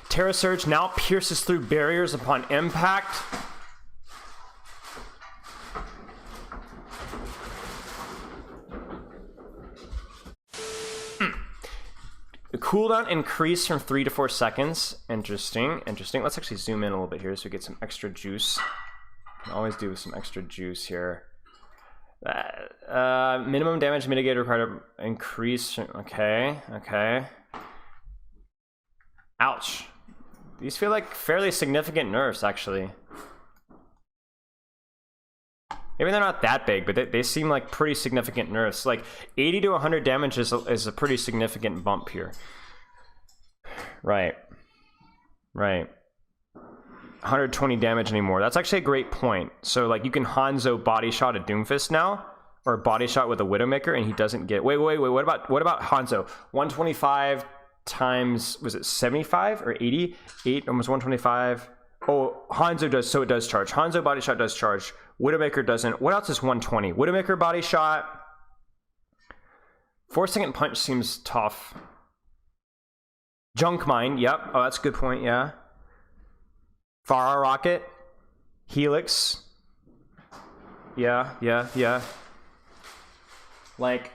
Terra Surge now pierces through barriers upon impact. The cooldown increased from 3 to 4 seconds. Interesting, interesting. Let's actually zoom in a little bit here so we get some extra juice. Can always do with some extra juice here. Minimum damage mitigator required to increase. Okay, okay. Ouch. These feel like fairly significant nerfs, actually. Maybe they're not that big, but they seem like pretty significant nerfs. Like 80 to 100 damage is a pretty significant bump here. Right. Right. 120 damage anymore. That's actually a great point. So like you can Hanzo body shot a Doomfist now, or body shot with a Widowmaker, and he doesn't get. Wait. What about Hanzo? 125 times, was it 75 or 80? 8, almost 125. Oh, Hanzo does, so it does charge. Hanzo body shot does charge. Widowmaker doesn't. What else is 120? Widowmaker body shot. 4-second punch seems tough. Junk mine, yep. Oh, that's a good point, yeah. Farah rocket. Helix. Yeah. Like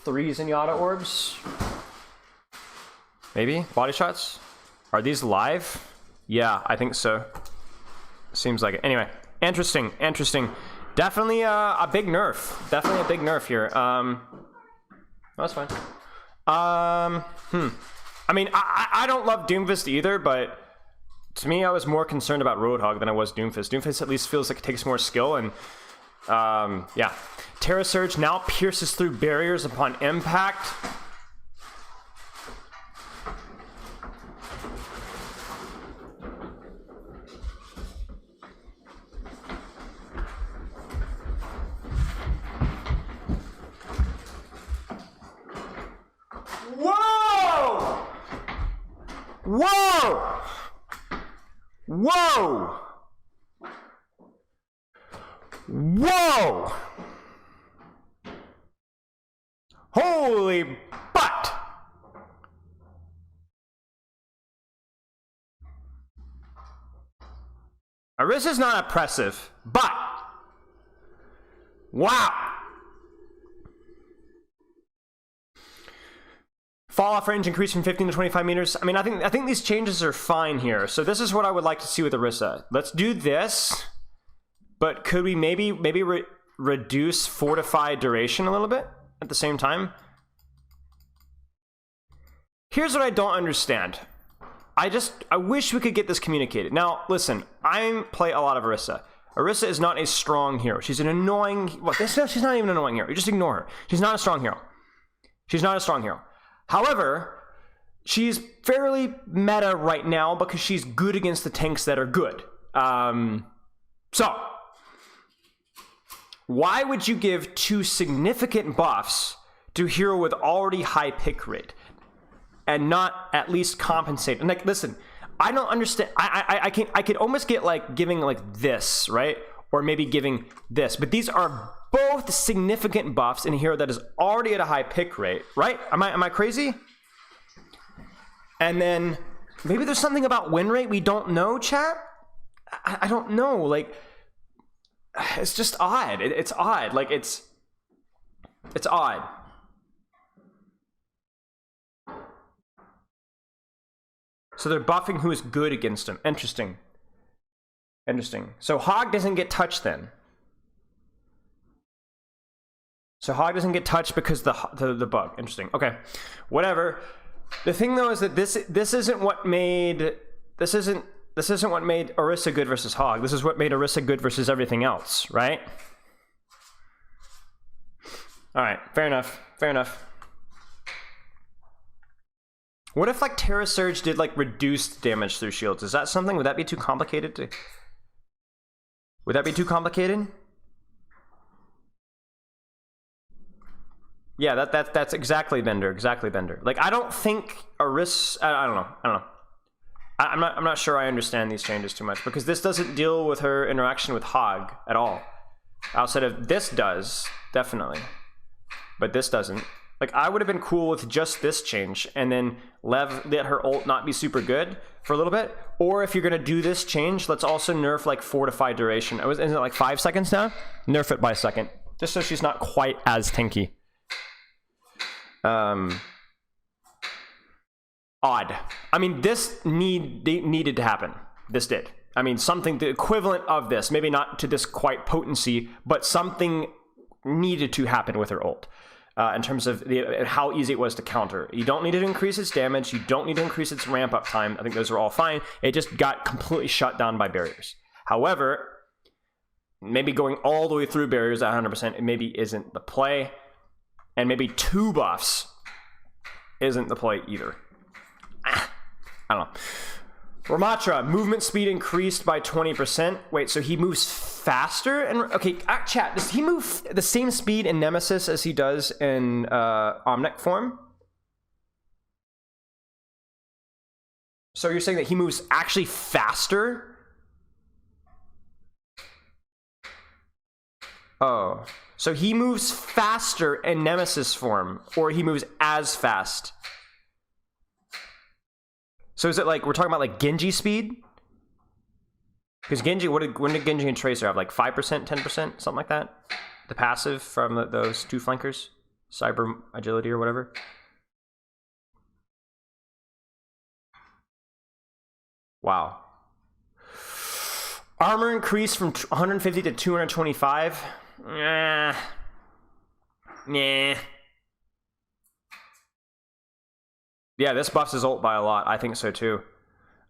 3 Zenyatta orbs. Maybe? Body shots? Are these live? Yeah, I think so. Seems like it. Anyway, interesting. Definitely a big nerf. Definitely a big nerf here. That's fine. I mean, I don't love Doomfist either, but to me, I was more concerned about Roadhog than I was Doomfist. Doomfist at least feels like it takes more skill, and yeah. Terra Surge now pierces through barriers upon impact. Whoa! Whoa! Whoa! Whoa! Holy butt! Orisa's not oppressive, but wow! Fall off range increased from 15 to 25 meters. I mean, I think these changes are fine here. So this is what I would like to see with Orisa. Let's do this, but could we maybe reduce fortify duration a little bit at the same time? Here's what I don't understand. I wish we could get this communicated. Now, listen, I play a lot of Orisa. Orisa is not a strong hero. She's an annoying. Well, she's not even an annoying hero. You just ignore her. She's not a strong hero. She's not a strong hero. However, she's fairly meta right now because she's good against the tanks that are good. So, why would you give 2 significant buffs to a hero with already high pick rate and not at least compensate? And like, listen, I don't understand. I could almost get like giving like this, right? Or maybe giving this, but these are both significant buffs in a hero that is already at a high pick rate, right? Am I crazy? And then maybe there's something about win rate we don't know, chat? I don't know, like, it's just odd. It's odd, like it's odd. So they're buffing who is good against him. Interesting. So Hog doesn't get touched then. So Hog doesn't get touched because the bug. Interesting. Okay, whatever. The thing though is that this isn't what made Orisa good versus Hog. This is what made Orisa good versus everything else, right? All right, fair enough. What if like Terra Surge did like reduced damage through shields? Is that something? Would that be too complicated to? Would that be too complicated? Yeah, that's exactly Bender. Like I don't think Orisa. I don't know. I'm not sure I understand these changes too much because this doesn't deal with her interaction with Hog at all. Outside of this does definitely, but this doesn't. Like, I would have been cool with just this change, and then let her ult not be super good for a little bit. Or if you're going to do this change, let's also nerf, like, fortify duration. Isn't it, like, 5 seconds now? Nerf it by a second. Just so she's not quite as tanky. Odd. I mean, this needed to happen. This did. I mean, something the equivalent of this. Maybe not to this quite potency, but something needed to happen with her ult. In terms of how easy it was to counter. You don't need to increase its damage. You don't need to increase its ramp up time. I think those are all fine. It just got completely shut down by barriers. However, maybe going all the way through barriers at 100% it maybe isn't the play. And maybe 2 buffs isn't the play either. I don't know. Ramattra, movement speed increased by 20%. Wait, so he moves faster? And okay, chat, does he move the same speed in Nemesis as he does in Omnic form? So you're saying that he moves actually faster? Oh, so he moves faster in Nemesis form, or he moves as fast? So is it like, we're talking about like Genji speed? Because Genji, when did Genji and Tracer have? Like 5%, 10%, something like that? The passive from those 2 flankers? Cyber agility or whatever? Wow. Armor increased from 150 to 225? Nah. Yeah, this buffs his ult by a lot. I think so too.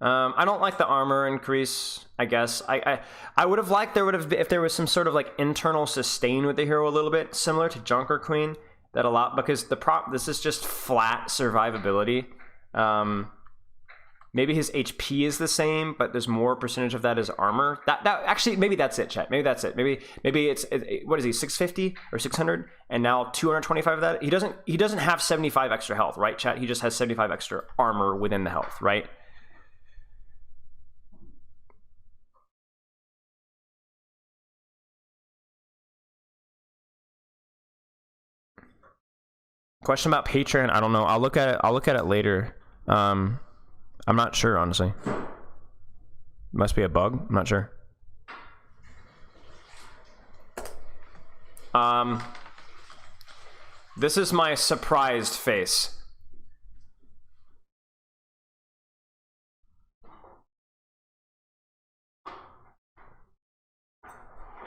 I don't like the armor increase, I guess. I would have liked if there was some sort of like internal sustain with the hero a little bit, similar to Junker Queen, that allowed, because this is just flat survivability. Maybe his HP is the same, but there's more percentage of that as armor. That actually, maybe that's it, chat. Maybe that's it. Maybe it's what is he, 650 or 600, and now 225 of that. He doesn't have 75 extra health, right, chat? He just has 75 extra armor within the health, right? Question about Patreon. I don't know. I'll look at it later. I'm not sure, honestly. Must be a bug. I'm not sure. This is my surprised face.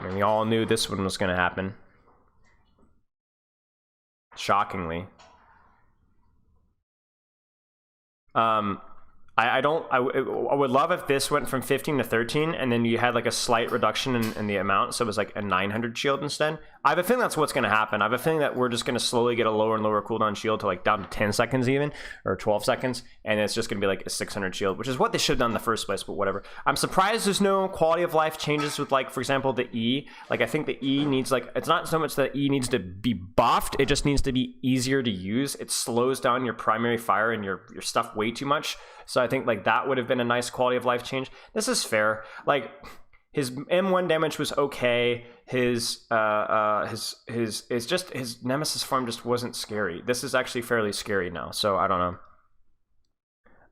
I mean, we all knew this one was going to happen. Shockingly. I would love if this went from 15 to 13 and then you had like a slight reduction in the amount, so it was like a 900 shield instead. I have a feeling that's what's going to happen. I have a feeling that we're just going to slowly get a lower and lower cooldown shield to like down to 10 seconds even, or 12 seconds, and it's just going to be like a 600 shield, which is what they should have done in the first place, but whatever. I'm surprised there's no quality of life changes with, like, for example, the E. Like, I think the E needs, like, it's not so much that E needs to be buffed, it just needs to be easier to use. It slows down your primary fire and your stuff way too much. So I think, like, that would have been a nice quality of life change. This is fair. Like, his M1 damage was okay. His Nemesis form just wasn't scary. This is actually fairly scary now, so I don't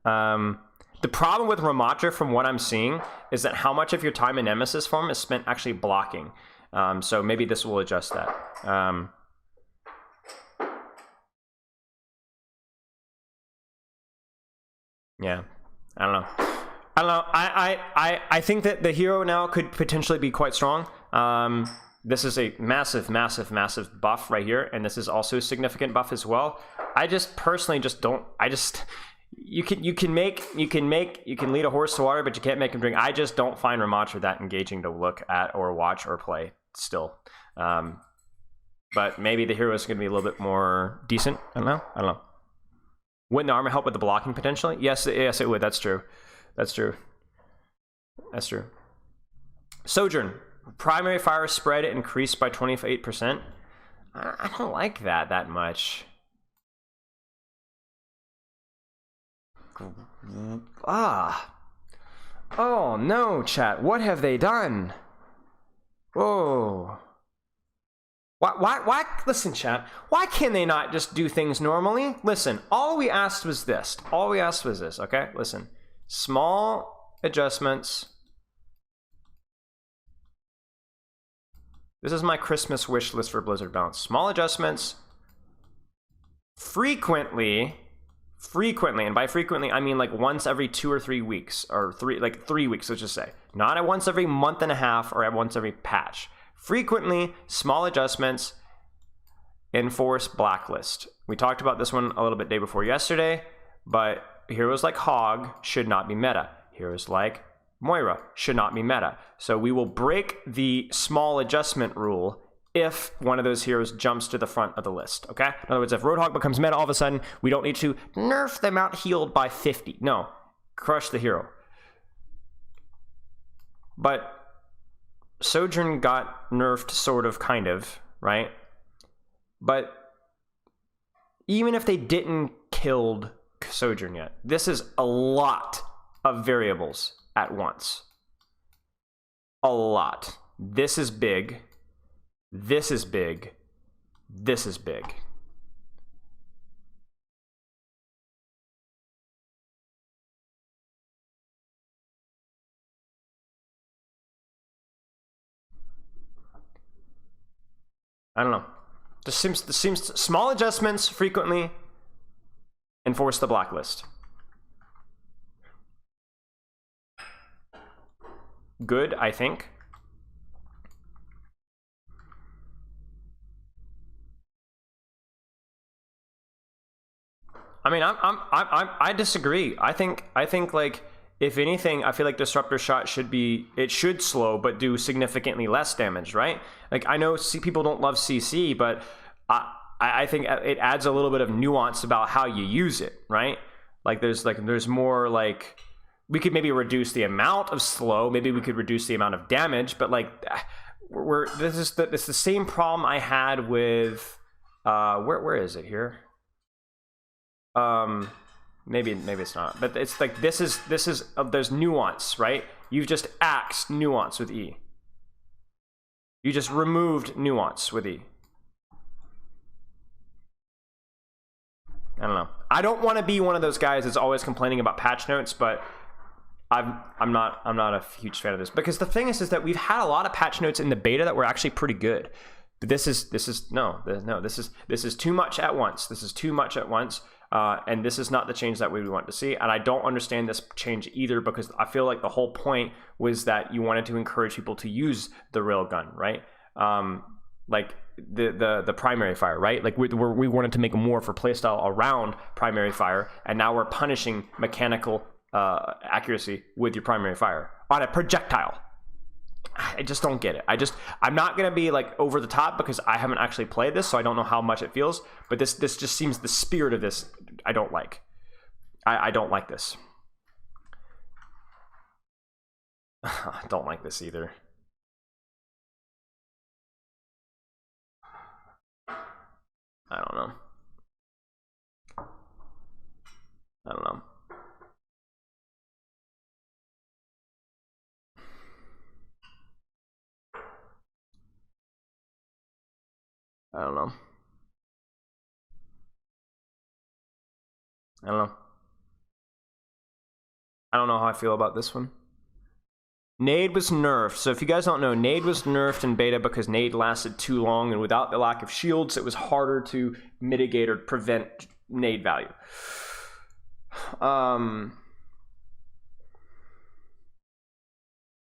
know. The problem with Ramattra, from what I'm seeing, is that how much of your time in Nemesis form is spent actually blocking. So maybe this will adjust that. Yeah, I don't know. I think that the hero now could potentially be quite strong. This is a massive buff right here, and this is also a significant buff as well. I just personally just don't. You can lead a horse to water, but you can't make him drink. I just don't find Ramattra that engaging to look at or watch or play still. But maybe the hero is going to be a little bit more decent. I don't know. Wouldn't the armor help with the blocking potentially? Yes, it would. That's true. Sojourn. Primary fire spread increased by 28%. I don't like that much. Oh no, chat. What have they done? Whoa. Why, listen, chat, why can they not just do things normally? Listen, all we asked was this. All we asked was this, okay? Listen, small adjustments. This is my Christmas wish list for Blizzard Balance. Small adjustments, frequently, and by frequently, I mean like once every 2 or 3 weeks, or 3 weeks, let's just say. Not at once every month and a half, or at once every patch. Frequently, small adjustments, enforce blacklist. We talked about this one a little bit day before yesterday, but heroes like Hog should not be meta. Heroes like Moira should not be meta. So we will break the small adjustment rule if one of those heroes jumps to the front of the list, okay? In other words, if Roadhog becomes meta all of a sudden, we don't need to nerf the amount healed by 50. No, crush the hero. But Sojourn got nerfed, sort of, kind of, right? But even if they didn't killed Sojourn yet, this is a lot of variables at once. A lot. This is big. This is big. This is big. I don't know. This seems small adjustments frequently enforce the blacklist. Good, I think. I mean, I disagree. I think like, if anything, I feel like Disruptor Shot should slow, but do significantly less damage, right? Like, I know people don't love CC, but I think it adds a little bit of nuance about how you use it, right? Like, there's more, like, we could maybe reduce the amount of slow, maybe we could reduce the amount of damage, but like, it's the same problem I had with where is it here? Maybe it's not, but it's like, this is there's nuance, right? You've just axed nuance with E. You just removed nuance with E. I don't know. I don't want to be one of those guys that's always complaining about patch notes, but I'm not a huge fan of this, because the thing is that we've had a lot of patch notes in the beta that were actually pretty good. But this is too much at once. This is too much at once. And this is not the change that we want to see. And I don't understand this change either, because I feel like the whole point was that you wanted to encourage people to use the railgun, right? Like the primary fire, right? Like we wanted to make more for playstyle around primary fire, and now we're punishing mechanical accuracy with your primary fire on a projectile. I just don't get it. I'm not gonna be like over the top, because I haven't actually played this, so I don't know how much it feels. But this just seems, the spirit of this I don't like. I don't like this. I don't like this either. I don't know. I don't know. I don't know. I don't know. I don't know how I feel about this one. Nade was nerfed. So if you guys don't know, Nade was nerfed in beta because Nade lasted too long, and without the lack of shields, it was harder to mitigate or prevent Nade value.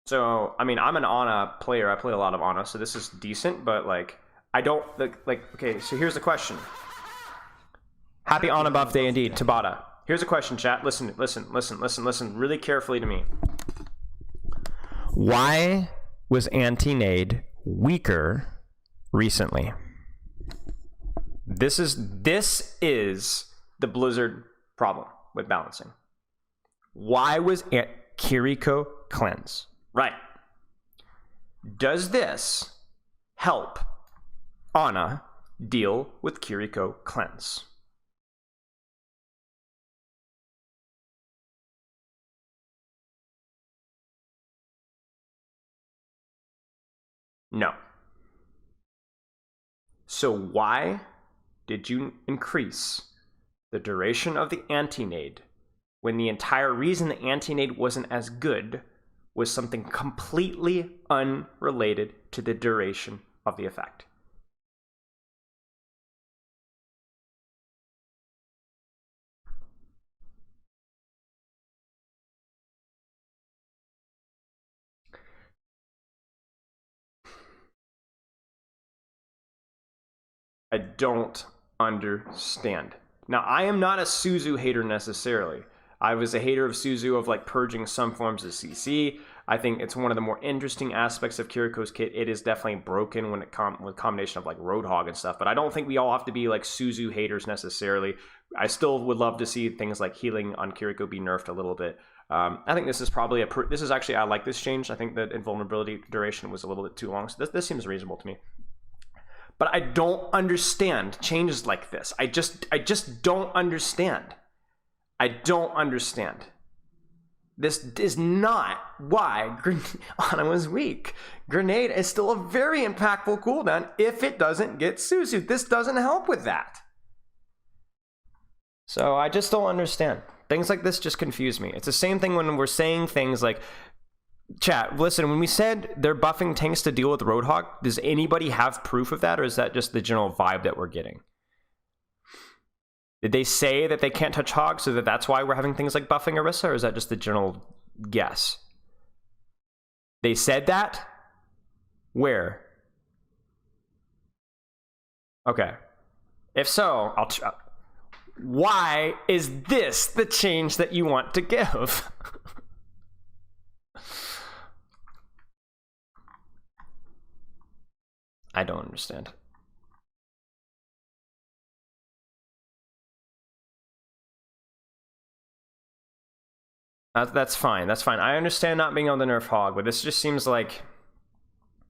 So, I mean, I'm an Ana player. I play a lot of Ana, so this is decent, but like, I don't, like, okay, so here's the question. Happy Ana buff day indeed, Tabata. Here's a question, chat. Listen really carefully to me. Why was anti-nade weaker recently? This is the Blizzard problem with balancing. Why was Kiriko cleanse? Right. Does this help Ana deal with Kiriko cleanse? No. So why did you increase the duration of the anti-nade when the entire reason the anti-nade wasn't as good was something completely unrelated to the duration of the effect? I don't understand. Now, I am not a Suzu hater necessarily. I was a hater of Suzu of like purging some forms of CC. I think it's one of the more interesting aspects of Kiriko's kit. It is definitely broken when it with combination of like Roadhog and stuff, but I don't think we all have to be like Suzu haters necessarily. I still would love to see things like healing on Kiriko be nerfed a little bit. I think this is probably this is actually, I like this change. I think that invulnerability duration was a little bit too long, so this seems reasonable to me. But I don't understand changes like this. I just don't understand. I don't understand. This is not why Ana was weak. Grenade is still a very impactful cooldown if it doesn't get Suzu. This doesn't help with that. So I just don't understand. Things like this just confuse me. It's the same thing when we're saying things like, chat, listen, when we said they're buffing tanks to deal with Roadhog, does anybody have proof of that, or is that just the general vibe that we're getting? Did they say that they can't touch Hog, so that's why we're having things like buffing Orisa, or is that just the general guess? They said that? Where? Okay. If so, why is this the change that you want to give? I don't understand. That's fine. That's fine. I understand not being able to nerf Hog, but this just seems like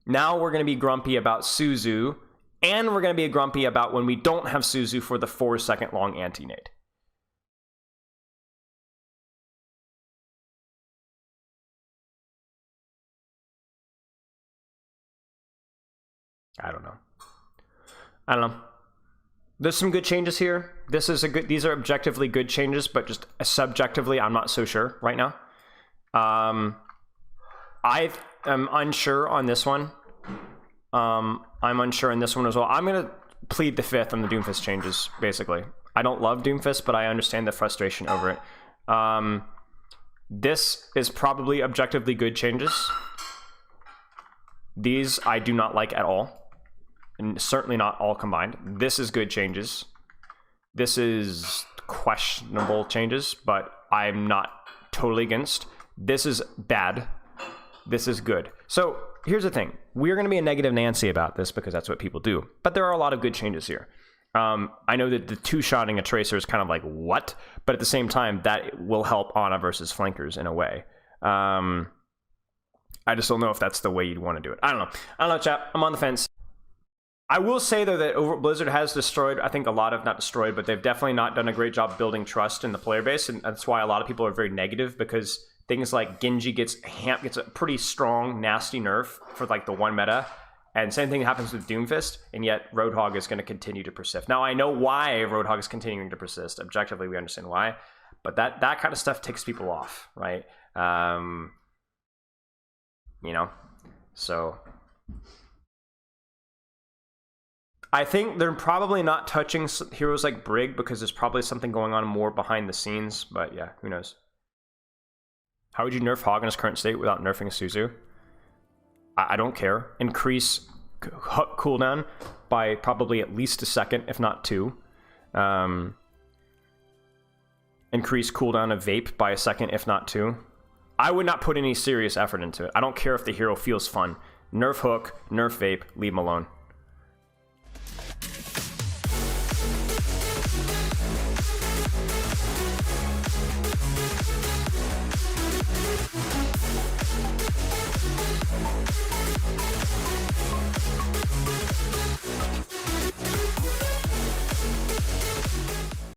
now we're going to be grumpy about Suzu, and we're going to be grumpy about when we don't have Suzu for the 4-second long anti-nade. I don't know. I don't know. There's some good changes here. These are objectively good changes, but just subjectively, I'm not so sure right now. I am unsure on this one. I'm unsure on this one as well. I'm gonna plead the fifth on the Doomfist changes, basically. I don't love Doomfist, but I understand the frustration over it. This is probably objectively good changes. These I do not like at all. And certainly not all combined. This is good changes. This is questionable changes, but I'm not totally against. This is bad. This is good. So here's the thing. We're going to be a negative Nancy about this because that's what people do. But there are a lot of good changes here. I know that the two-shotting a Tracer is kind of like, what? But at the same time, that will help Ana versus flankers in a way. I just don't know if that's the way you'd want to do it. I don't know, chat. I'm on the fence. I will say, though, that Blizzard has destroyed, I think a lot of, not destroyed, but they've definitely not done a great job building trust in the player base, and that's why a lot of people are very negative, because things like Genji gets a pretty strong, nasty nerf for like the one meta, and same thing happens with Doomfist, and yet Roadhog is going to continue to persist. Now, I know why Roadhog is continuing to persist. Objectively, we understand why, but that kind of stuff ticks people off, right? You know, so I think they're probably not touching heroes like Brig because there's probably something going on more behind the scenes, but yeah, who knows? How would you nerf Hog in his current state without nerfing Suzu? I don't care. Increase cooldown by probably at least a second, if not 2. Increase cooldown of Vape by a second, if not 2. I would not put any serious effort into it. I don't care if the hero feels fun. Nerf Hook, nerf Vape, leave him alone.